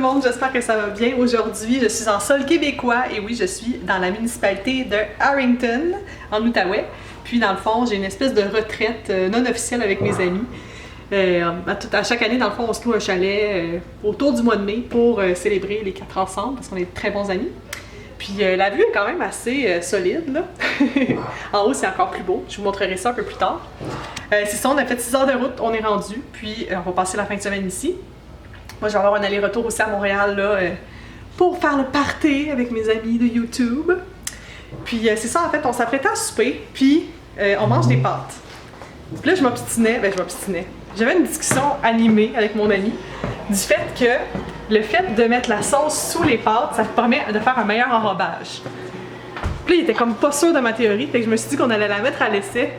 monde, j'espère que ça va bien. Aujourd'hui, je suis en sol québécois et oui, je suis dans la municipalité de Harrington, en Outaouais. Puis dans le fond, j'ai une espèce de retraite non officielle avec mes amis. À chaque année, dans le fond, on se loue un chalet autour du mois de mai pour célébrer les 4 ensemble parce qu'on est de très bons amis. Puis la vue est quand même assez solide, là. En haut, c'est encore plus beau. Je vous montrerai ça un peu plus tard. C'est ça, on a fait 6 heures de route, on est rendu. Puis on va passer la fin de semaine ici. Moi, je vais avoir un aller-retour aussi à Montréal, là, pour faire le party avec mes amis de YouTube. Puis c'est ça, en fait, on s'apprêtait à souper, puis on mange des pâtes. Puis là, je m'obstinais. J'avais une discussion animée avec mon ami du fait que le fait de mettre la sauce sous les pâtes, ça permet de faire un meilleur enrobage. Puis là, il était comme pas sûr de ma théorie, fait que je me suis dit qu'on allait la mettre à l'essai.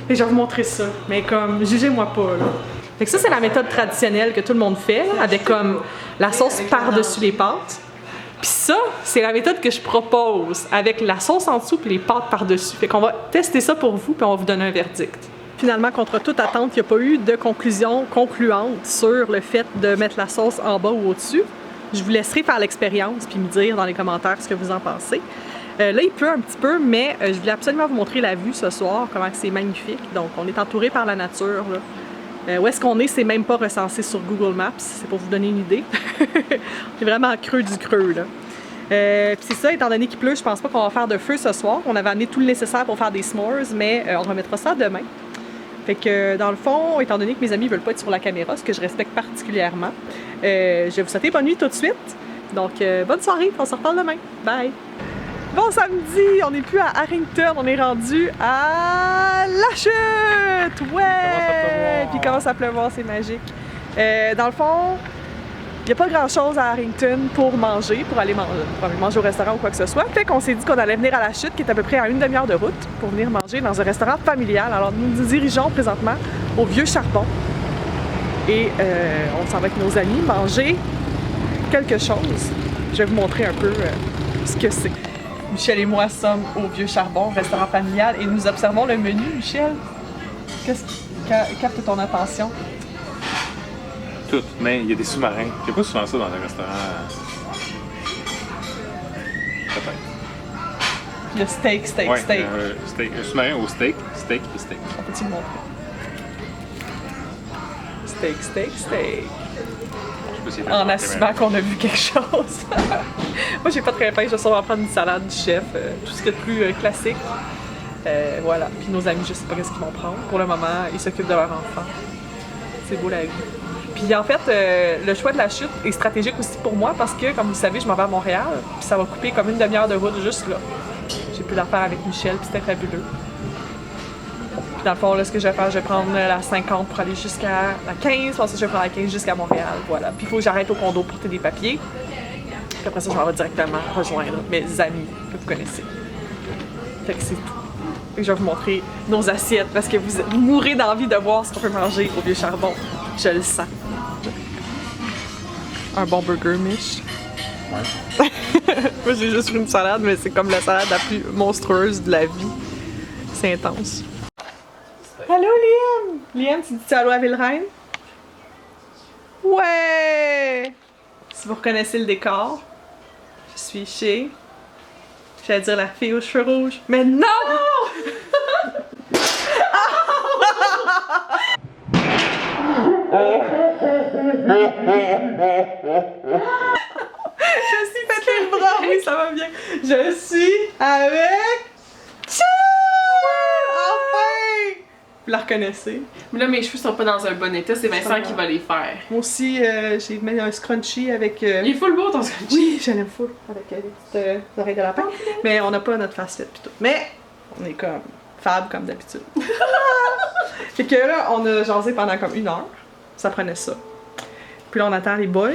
Et je vais vous montrer ça, mais comme, jugez-moi pas, là. Fait que ça, c'est la méthode traditionnelle que tout le monde fait, là, avec comme la sauce par-dessus les pâtes. Puis ça, c'est la méthode que je propose, avec la sauce en dessous puis les pâtes par-dessus. Fait qu'on va tester ça pour vous, puis on va vous donner un verdict. Finalement, contre toute attente, il n'y a pas eu de conclusion concluante sur le fait de mettre la sauce en bas ou au-dessus. Je vous laisserai faire l'expérience puis me dire dans les commentaires ce que vous en pensez. Là, il pleut un petit peu, mais je voulais absolument vous montrer la vue ce soir, comment c'est magnifique. Donc, on est entouré par la nature, là. Où est-ce qu'on est, c'est même pas recensé sur Google Maps, c'est pour vous donner une idée. C'est vraiment creux du creux, là. Puis c'est ça, étant donné qu'il pleut, je pense pas qu'on va faire de feu ce soir. On avait amené tout le nécessaire pour faire des s'mores, mais on remettra ça demain. Fait que dans le fond, étant donné que mes amis veulent pas être sur la caméra, ce que je respecte particulièrement, je vais vous souhaiter bonne nuit tout de suite. Donc bonne soirée, on se reparle demain. Bye! Bon samedi, on n'est plus à Harrington, on est rendu à La Chute! Ouais! Puis il commence à pleuvoir, c'est magique. Dans le fond, il n'y a pas grand-chose à Harrington pour manger, pour aller manger au restaurant ou quoi que ce soit. Fait qu'on s'est dit qu'on allait venir à La Chute, qui est à peu près à une demi-heure de route, pour venir manger dans un restaurant familial. Alors nous nous dirigeons présentement au Vieux Charbon. Et on s'en va avec nos amis manger quelque chose. Je vais vous montrer un peu ce que c'est. Michel et moi sommes au Vieux Charbon, restaurant familial, et nous observons le menu. Michel, qu'est-ce qui capte ton attention? Tout, mais il y a des sous-marins. Il n'y a pas souvent ça dans un restaurant. Peut-être. Le steak. Ouais, un sous-marin au steak et steak. On peut-tu le montrer? Steak. En assumant qu'on a vu quelque chose. Moi, j'ai pas très faim, je vais sûrement prendre une salade du chef, tout ce qui est plus classique. Voilà. Puis nos amis, je sais pas qu'est-ce qu'ils vont prendre. Pour le moment, ils s'occupent de leur enfant. C'est beau la vie. Puis en fait, le choix de La Chute est stratégique aussi pour moi parce que, comme vous savez, je m'en vais à Montréal. Puis ça va couper comme une demi-heure de route juste là. J'ai pu la faire avec Michel, puis c'était fabuleux. Puis dans le fond, là, ce que je vais faire, je vais prendre la 50 pour aller jusqu'à la 15. Ensuite, je vais prendre la 15 jusqu'à Montréal. Voilà. Puis il faut que j'arrête au condo pour porter des papiers. Puis après ça, je m'en vais directement rejoindre mes amis que vous connaissez. Fait que c'est tout. Fait que je vais vous montrer nos assiettes parce que vous mourrez d'envie de voir ce qu'on peut manger au Vieux Charbon. Je le sens. Un bon burger, Mich. Ouais. Moi, j'ai juste pris une salade, mais c'est comme la salade la plus monstrueuse de la vie. C'est intense. Allô, Liam! Liam, tu dis allô à Ville-Reine? Ouais! Si vous reconnaissez le décor, je suis chez... J'allais dire la fille aux cheveux rouges, mais non! Je suis fait le bras, oui, ça va bien. Je suis avec... Enfin! Vous la reconnaissez? Mais là, mes cheveux sont pas dans un bon état, c'est Vincent qui va les faire. Moi aussi, j'ai mis un scrunchie avec... Il est full beau ton scrunchie. Oui, je l'aime full, avec des petites oreilles de lapin. Mais on n'a pas notre facette pis tout. Mais on est comme fab comme d'habitude. Fait que là, on a jasé pendant comme 1 heure. Ça prenait ça. Puis là, on attend les boys.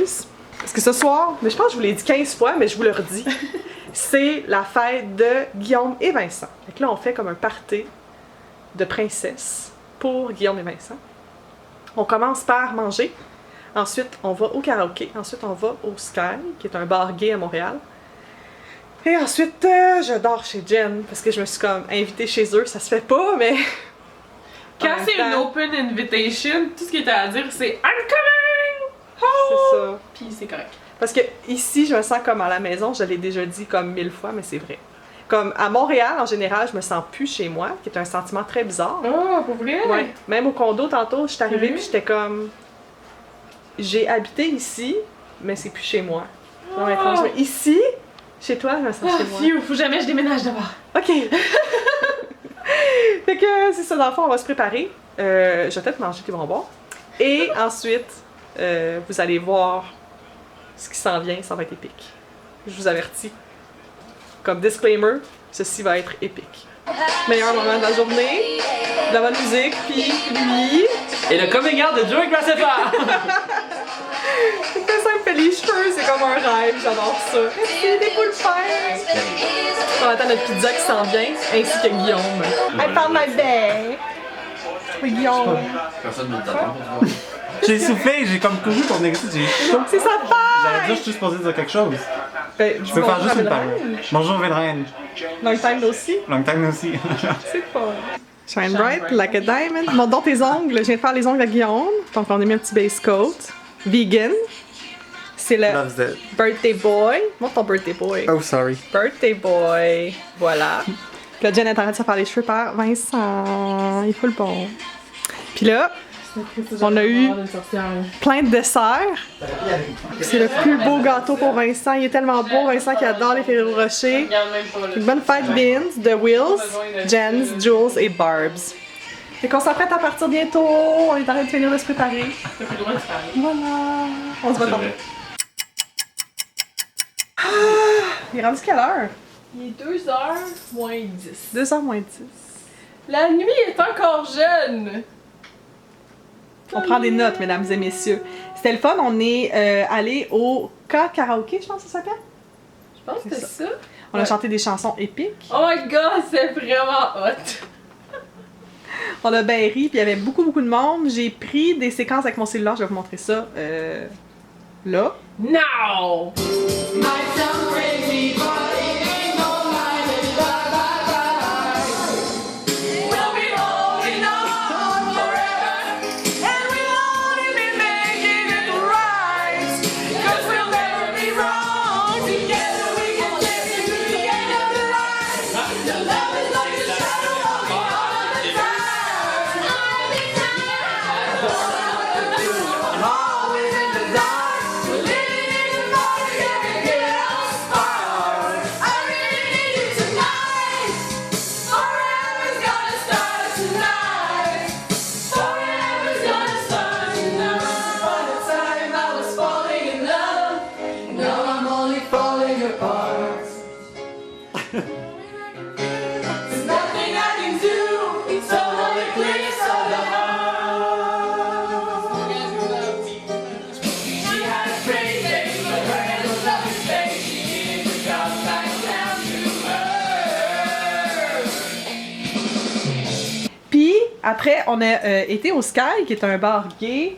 Parce que ce soir, mais je pense que je vous l'ai dit 15 fois, mais je vous le redis, c'est la fête de Guillaume et Vincent. Fait que là, on fait comme un party de princesse pour Guillaume et Vincent. On commence par manger. Ensuite, on va au karaoké. Ensuite, on va au Sky, qui est un bar gay à Montréal. Et ensuite, je dors chez Jen, parce que je me suis comme invitée chez eux. Ça se fait pas, mais... Quand c'est une open invitation, tout ce qu'il y a à dire, c'est I'm coming! C'est ça. Puis c'est correct. Parce que ici, je me sens comme à la maison, je l'ai déjà dit comme 1000 fois, mais c'est vrai. Comme à Montréal, en général, je me sens plus chez moi, qui est un sentiment très bizarre. Oh, pour vrai? Ouais. Même au condo, tantôt, je suis arrivée puis j'étais comme... J'ai habité ici, mais c'est plus chez moi. Non, étrange. Mais ici, chez toi, je me sens chez moi. Phew, faut jamais que je déménage d'abord. OK. Fait que c'est ça, dans le fond, on va se préparer. Je vais peut-être manger des bonbons. Et ensuite, vous allez voir ce qui s'en vient, ça va être épique. Je vous avertis. Comme disclaimer, ceci va être épique. Meilleur moment de la journée, de la bonne musique, puis lui... Et le coming out de Joey Graceffa! Ça me fait les cheveux, c'est comme un rêve, j'adore ça. C'est des boules de fer! On attend notre pizza qui s'en vient, ainsi que Guillaume. I found my bag! Oui, Guillaume. Personne ne t'attend pour toi. J'ai soufflé, j'ai comme couru pour venir ici, j'ai chaud. C'est sa J'allais dire, je fête! suis supposé dire quelque chose. Ben, Je peux faire juste une parole. Bonjour Vilraine. Long time no see. Long time aussi. C'est fun. Shine bright like a diamond. Montre donc tes ongles. Je viens de faire les ongles à Guillaume. Donc, on a mis un petit base coat. Vegan. C'est le Loves it. birthday boy. Montre ton birthday boy. Oh, sorry. Birthday boy. Voilà. Puis là, Jen est en train de se faire les cheveux par Vincent. Il faut le bon. Puis là, on a eu plein de desserts. C'est le plus beau gâteau pour Vincent. Il est tellement beau, Vincent, qui adore les Ferrero Rocher. Regarde même pas, là. Une bonne fête Beans de Wills, Jens, Jules et Barbs. Fait qu'on s'apprête à partir bientôt. On est en train de finir de se préparer. T'as plus le droit de parler. Voilà. On se voit tantôt. Il est rendu quelle heure? Il est 2h moins 10. 2h moins 10. La nuit est encore jeune! On prend des notes, mesdames et messieurs. C'était le fun. On est allé au K-Karaoke, je pense que ça s'appelle. Je pense que c'est ça. On a chanté des chansons épiques. Oh my god, c'est vraiment hot! On a bien ri, puis il y avait beaucoup de monde. J'ai pris des séquences avec mon cellulaire, je vais vous montrer ça là. Now! Puis après, on a été au Sky, qui est un bar gay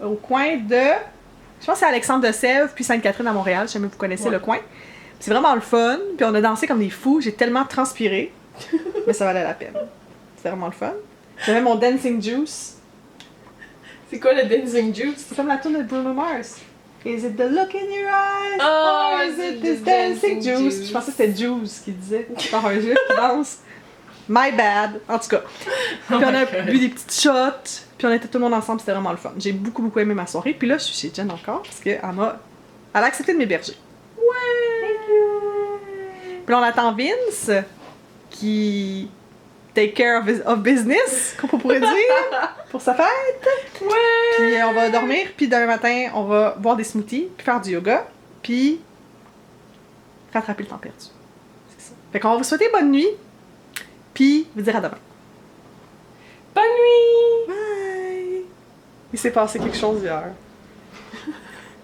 au coin de... Je pense que c'est Alexandre de Sèvres, puis Sainte-Catherine à Montréal. Je sais même si vous connaissez le coin. C'est vraiment le fun. Puis on a dansé comme des fous. J'ai tellement transpiré. Mais ça valait la peine. C'était vraiment le fun. J'avais mon Dancing Juice. C'est quoi le Dancing Juice? C'est comme la tune de Bruno Mars. Is it the look in your eyes? Oh, Or is it this dancing juice? Je pensais que c'était Juice qui disait. Genre un jeu qui danse. My bad. En tout cas. Puis on a bu des petites shots. Puis on était tout le monde ensemble. C'était vraiment le fun. J'ai beaucoup aimé ma soirée. Puis là, je suis chez Jen encore. Parce qu'elle a accepté de m'héberger. Ouais! Thank you! Puis là, on attend Vince. Qui take care of business, qu'on pourrait dire, pour sa fête. Ouais! Puis on va dormir, puis demain matin, on va boire des smoothies, puis faire du yoga, puis rattraper le temps perdu. C'est ça. Fait qu'on va vous souhaiter bonne nuit, puis vous dire à demain. Bonne nuit! Bye! Il s'est passé quelque chose hier.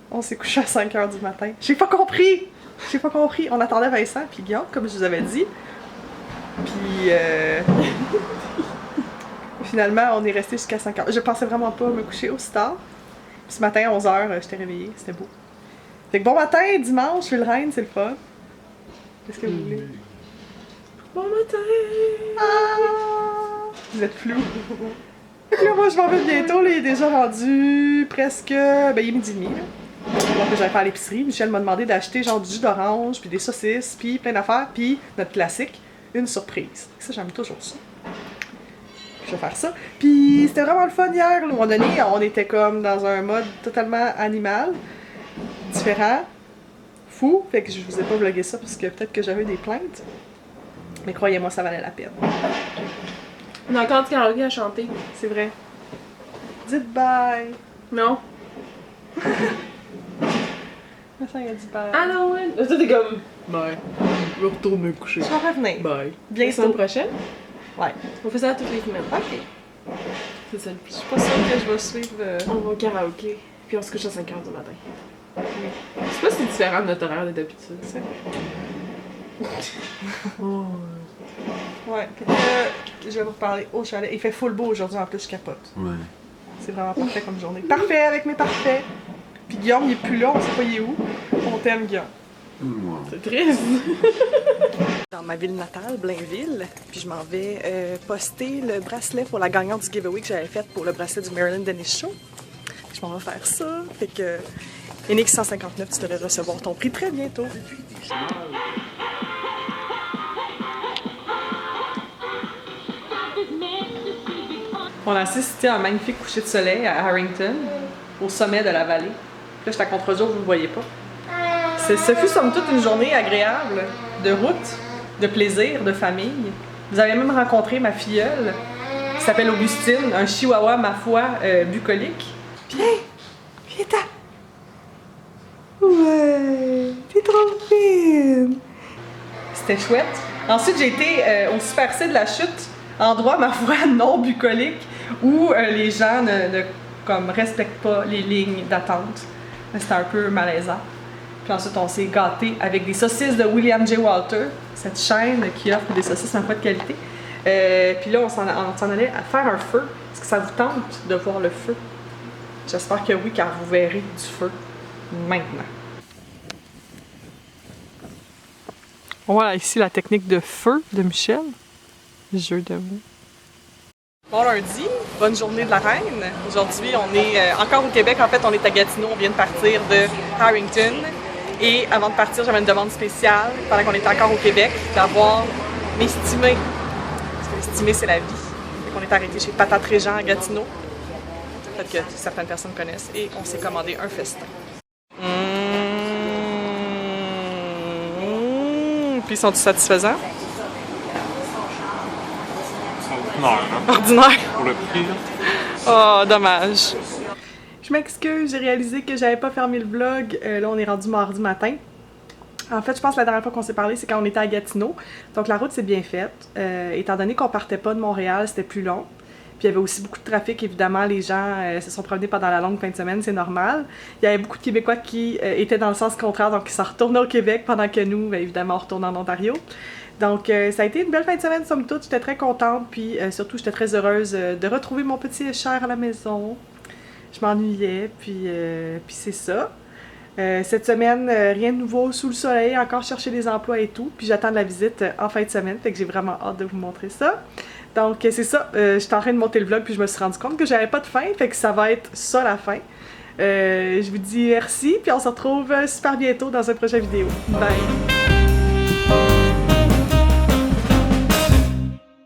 On s'est couché à 5h du matin. J'ai pas compris! On attendait Vincent, puis Guillaume, comme je vous avais dit. Puis finalement, on est resté jusqu'à 5h. Je pensais vraiment pas me coucher aussi tard. Puis ce matin, à 11h, j'étais réveillée. C'était beau. Fait que bon matin, dimanche, Vilraine, c'est le fun. Qu'est-ce que vous voulez? Bon matin! Ah! Vous êtes flou. Fait que là, moi, je m'en vais bientôt. Là, il est déjà rendu presque... Ben, il est midi et demi, là. Donc j'allais faire l'épicerie. Michel m'a demandé d'acheter genre du jus d'orange, puis des saucisses, puis plein d'affaires, puis notre classique, une surprise. Ça, j'aime toujours ça. Je vais faire ça. Puis c'était vraiment le fun hier. À un moment donné, on était comme dans un mode totalement animal, différent, fou. Fait que je vous ai pas vlogué ça parce que peut-être que j'avais des plaintes. Mais croyez-moi, ça valait la peine. On a encore du karaoké à chanter. C'est vrai. Dites bye. Non. Ça, il a dit bye. Ah non, ouais. Toi, t'es comme. Bye. Je vais retourner me coucher. Je vais revenir. Bye. La semaine prochaine? Ouais. On fait ça toutes les semaines. Ok. C'est ça le plus. Je suis pas sûre que je vais suivre. On va au karaoké. Puis on se couche à 5h du matin. C'est pas si différent de notre horaire d'habitude. C'est vrai. Ouais. Puis là, je vais vous parler au chalet. Il fait full beau aujourd'hui en plus, je capote. Ouais. C'est vraiment parfait comme journée. Parfait avec mes parfaits. Puis Guillaume, il est plus là, on sait pas il est où. On t'aime, Guillaume. Moi. C'est triste. Dans ma ville natale, Blainville, puis je m'en vais poster le bracelet pour la gagnante du giveaway que j'avais fait pour le bracelet du Marilyn Dennis Show. Je m'en vais faire ça. Fait que NX159, tu devrais recevoir ton prix très bientôt. On a assisté à un magnifique coucher de soleil à Harrington, au sommet de la vallée. Là, j'étais à contre-jour, vous ne le voyez pas. Ce fut somme toute une journée agréable, de route, de plaisir, de famille. Vous avez même rencontré ma filleule, qui s'appelle Augustine, un chihuahua, ma foi, bucolique. Viens! Viens-t'en! Ouais! T'es trop fine! C'était chouette. Ensuite, j'ai été au Super C de la Chute, endroit, ma foi, non bucolique, où les gens ne comme, respectent pas les lignes d'attente. C'était un peu malaisant. Puis ensuite, on s'est gâté avec des saucisses de William J. Walter, cette chaîne qui offre des saucisses en fois de qualité. Puis là, on s'en allait à faire un feu. Est-ce que ça vous tente de voir le feu? J'espère que oui, car vous verrez du feu maintenant. Voilà ici la technique de feu de Michel. Jeu de mots. Bon lundi, bonne journée de la reine. Aujourd'hui, on est encore au Québec. En fait, on est à Gatineau. On vient de partir de Harrington. Et avant de partir, j'avais une demande spéciale, pendant qu'on était encore au Québec, d'avoir m'estimer. Parce que m'estimer, c'est la vie. Donc, on est arrêté chez Patate Régent à Gatineau. Peut-être que certaines personnes connaissent. Et on s'est commandé un festin. Puis, sont-ils satisfaisants? Ordinaire, hein? Ordinaire. Pour le prix, là. Oh, dommage. Je m'excuse, j'ai réalisé que j'avais pas fermé le vlog. Là, on est rendu mardi matin. En fait, je pense que la dernière fois qu'on s'est parlé, c'est quand on était à Gatineau. Donc, la route s'est bien faite. Étant donné qu'on partait pas de Montréal, c'était plus long. Puis, il y avait aussi beaucoup de trafic. Évidemment, les gens se sont promenés pendant la longue fin de semaine, c'est normal. Il y avait beaucoup de Québécois qui étaient dans le sens contraire, donc ils s'en retournaient au Québec pendant que nous, bien évidemment, on retournait en Ontario. Donc, ça a été une belle fin de semaine, somme toute. J'étais très contente, puis surtout, j'étais très heureuse de retrouver mon petit cher à la maison. Je m'ennuyais, puis c'est ça. Cette semaine, rien de nouveau sous le soleil, encore chercher des emplois et tout. Puis j'attends de la visite en fin de semaine, fait que j'ai vraiment hâte de vous montrer ça. Donc, c'est ça. J'étais en train de monter le vlog, puis je me suis rendu compte que j'avais pas de fin, fait que ça va être ça la fin. Je vous dis merci, puis on se retrouve super bientôt dans une prochaine vidéo. Bye!